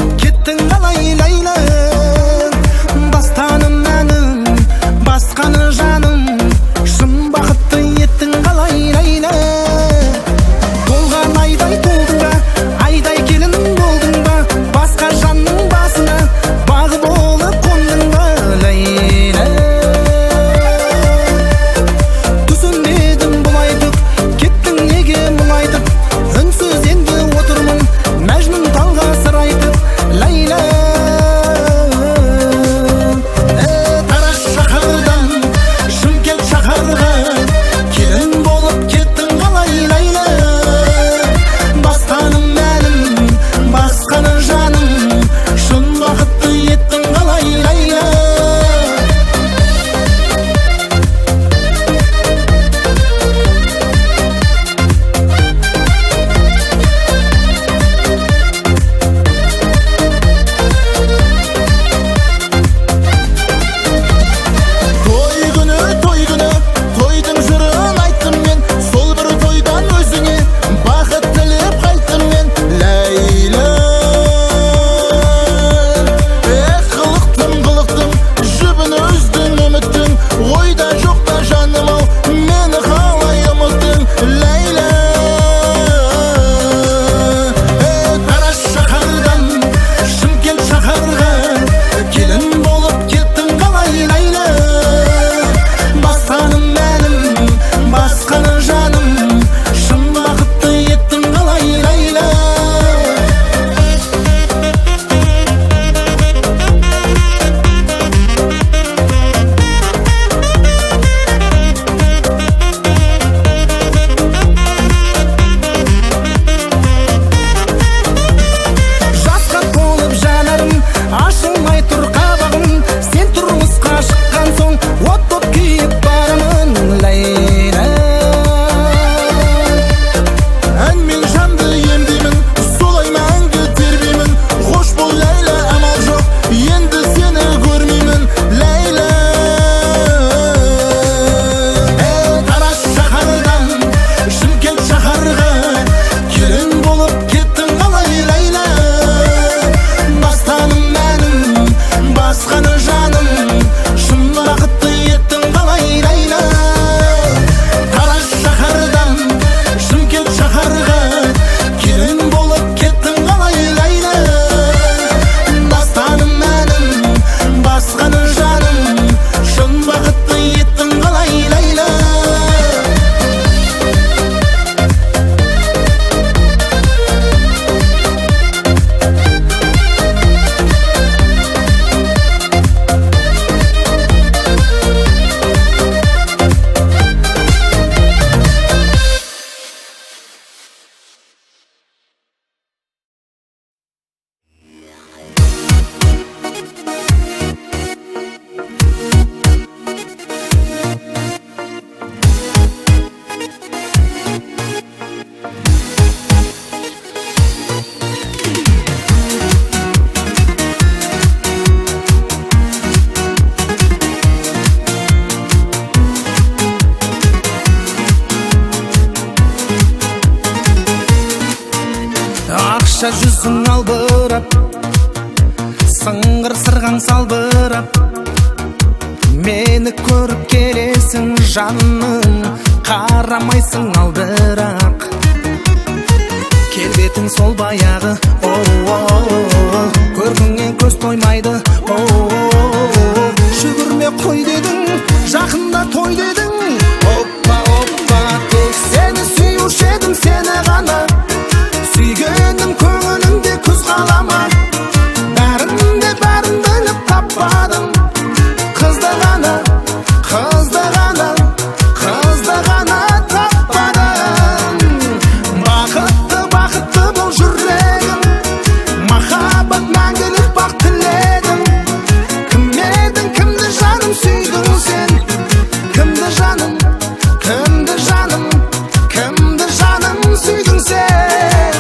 болып кеттің қалай Ләйлә, бастадым әнім басқаны жаным, шын бақытты еттің қалай Ләйлә. Толған айдай толдың ба, айдай келін болдың ба, басқа жанның басына бағы болып қондың ба Ләйлә. Түсінбедім бұлай түк, кеттің неге мұңайтып, үнсіз енді отырмын мәжнүн талға сыр айтып Ләйлә. Тараз шаһардан Шымкент шаһарға келін болып кеттің қалай Ләйлә, бастадым әнім басқаны жаным, шын бақытты еттің қалай Ләйлә. Той күні тойдың жырын айттым мен, сол бір тойдан өзіңе бақыт тілеп қайттым мен Ләйлә. Қылықтым жібін үздім үміттің, ойда жоқта жаным ау мені қалай ұмыттың Ләйлә. Тараз шаһардан Шымкент шаһарға келін болып кеттің қалай Ләйлә, бастадым әнім басқаны жаным, шын бақытты еттің қалай Ләйлә. Жасқа толып жанарым, ашылмай тұр қабағым, сен тұрмысқа шыққан соң от боп күйіп барамын Ләйлә. Әнмен жанды емдеймін, солай мәңгі тербеймін, қош бол Ләйлә, амал жоқ енді сені көрмеймін Ләйлә. Тараз шаһардан Шымкент шаһарға келін болып кеттің қалай Ләйлә, бастадым әнім басқаны жаным, шын бақытты еттің қалай Ләйлә. Тараз шаһардан Шымкент шаһарға келін болып кеттің қалай Ләйлә, бастадым әнім басқаны жаным, шын бақытты еттің қалай Ләйлә. Ақша жүзің албырап, сыңғыр сырғаң салбырап, мені көріп келесің жаным, қарамайсың алдырақ. Келбетің сол баяғы, көркіңнен көз тоймайды, жүгірме қой дедің, жақында той дедің. Оппа, тек сені сүйуші едім, сені ғана сүйгенім, көңілімде күз қалама, бәрін біліп таппадым, қызды ғана таппадым. Бақытты бол жүрегім, махаббат мәңгілік бақ тіледім. Кім едің, кімді жаным сүйдің сен, кімді жаным сүйдің сен.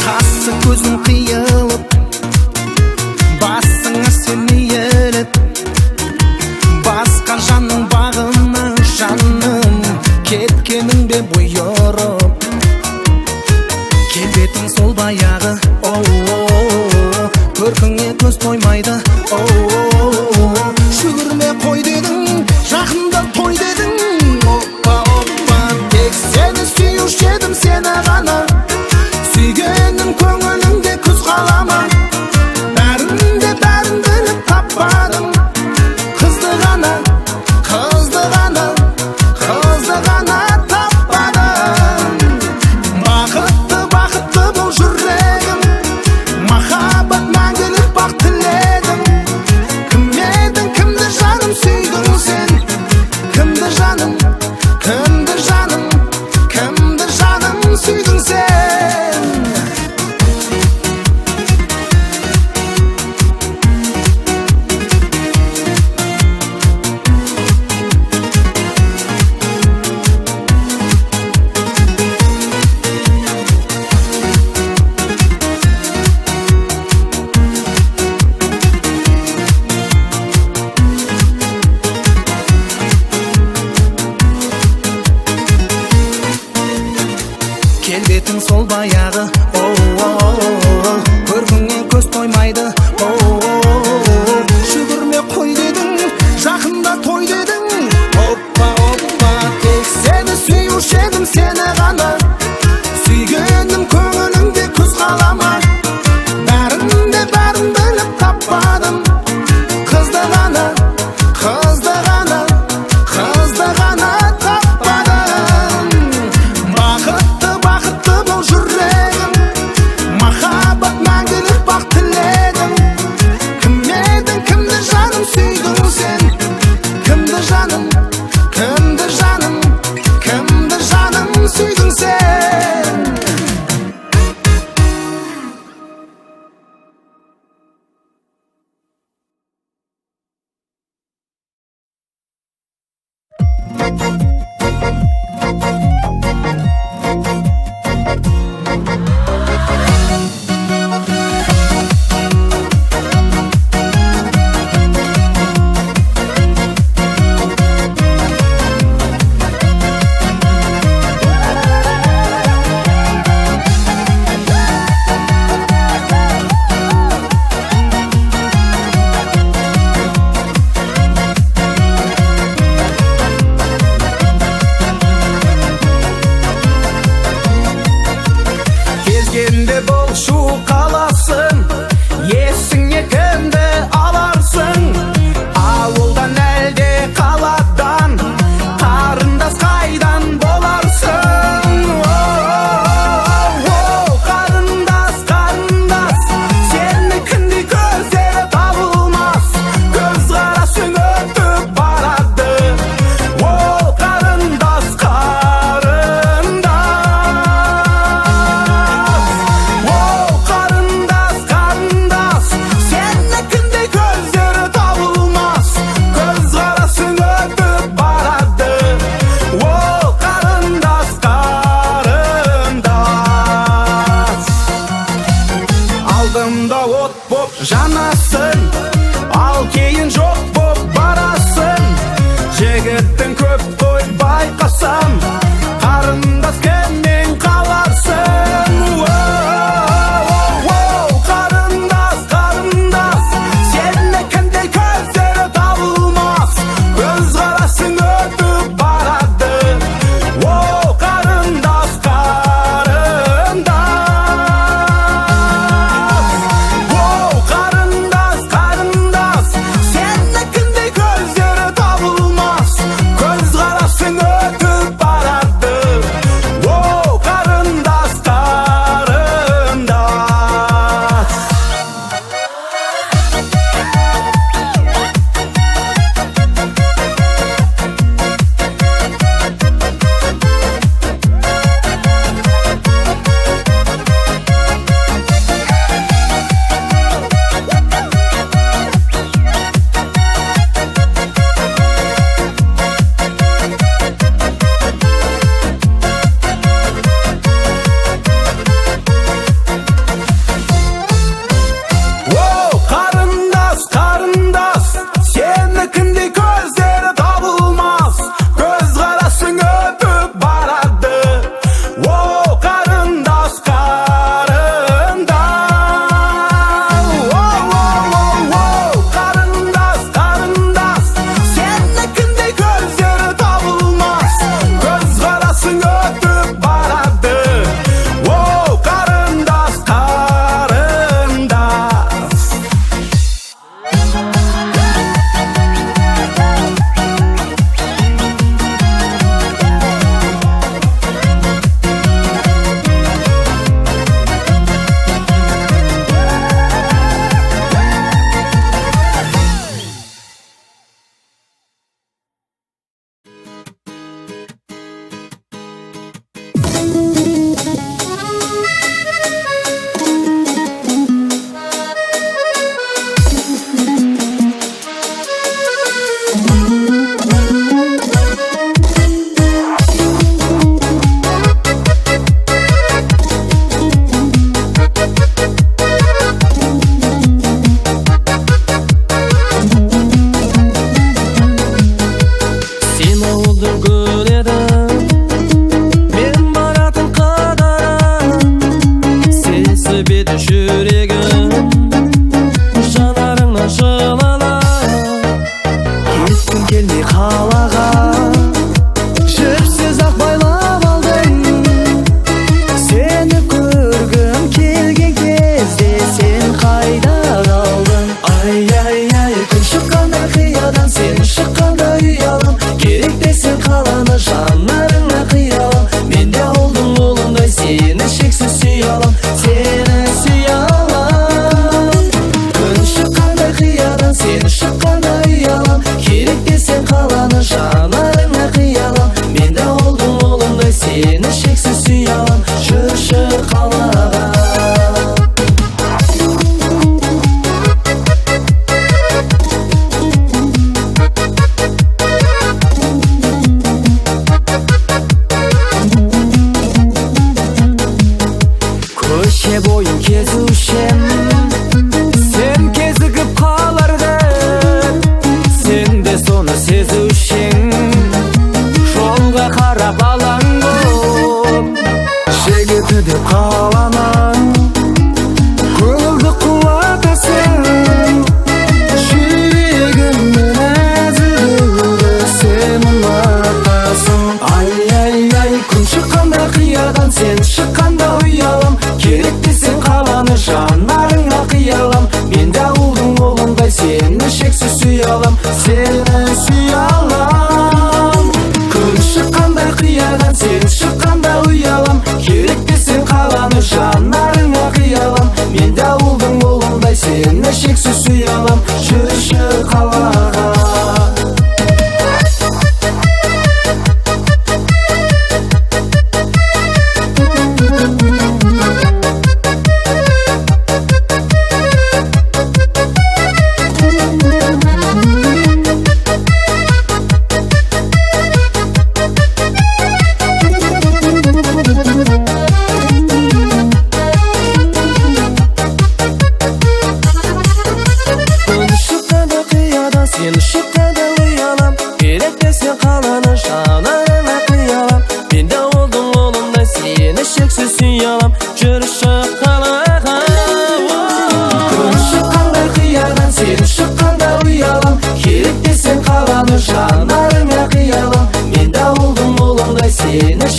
Қасы көзің қиылып, басыңа сен иіліп, басқа жанның бағына жаным, кеткенің бе бұйырып. келбетің сол баяғы, көркіңе көз тоймайды, жүгірме қой дедің, жақында той дедің. Оппа, оппа, тек сені сүйуші едім, сені ғана. Сүйгенім көңіліңде күз қалама. Бәрін біліп таппадым, қызды ғана таппадым. Бақытты бұл жүрегім, махаббат мәңгілік бақ тіледім. Кім едің, кімді жаным сүйдің сен? Кімді жаным сүйдің сен? Келбетің сол баяғы, көркіңе көз тоймайды, жүгірме қой дедің, жақында той дедің. Оппа, оппа, тек сені сүйуші едім, сені ғана. Сүйгенім көңіліңде күз қалама. Бәрін біліп таппадым, қызды ғана таппадым. Бақытты бұл жүрегім, махаббат мәңгілік бақ тіледім. Кім едің, кімді жаным сүйдің сен? Кімді жаным сүйдің сен? Кезгенде бол шу қаласың, есіңе кімді аларсың? Ауылдан әлде қаладан, қарындас қайдан боларсың? Қарындас, сенікіндей көздері табылмас. Көз қарасың өтіп барады, қарындас. Қарындас шексіз сүйе алам, сені сүйе алам. Күн шыққанда қиядан сені шыққанда ұялам, керек десең қаланы жанарыңа қиялам. Мен де олдың олымдай сені шексіз сүйе алам, жүрші қалаға. Көше бойын кезушем, сен кезігіп қалардың, сен де соны сезушең, жолға қарап алаң боп. Жігіті деп қаламан, көңілді қуатасың, жүрегімнің әзілдеуді сен ұнатасың. Ай, күн шыққанда қиядан сен шыққанда ұялам, керек десең қаланы жанарыңа қиялам. Мен де ауылдың олындай сені шексіз сүйе алам, сені сүйе алам. Күн шыққанда қиядан сен шыққанда ұялам, керек десең қаланы жанарыңа қиялам. Мен де ауылдың олындай сені шексіз сүйе алам, жүрші қалаға. Сені шыққанда ұялам, керек десең қаланы жанарыңа қиялам. Мен де олдың олымдай сені шексіз сүйе алам, жүрші қалаға. Күн шыққанда қиядан сені шыққанда ұялам, керек десең қаланы жанарыңа қиялам. Мен де олдың олымдай сені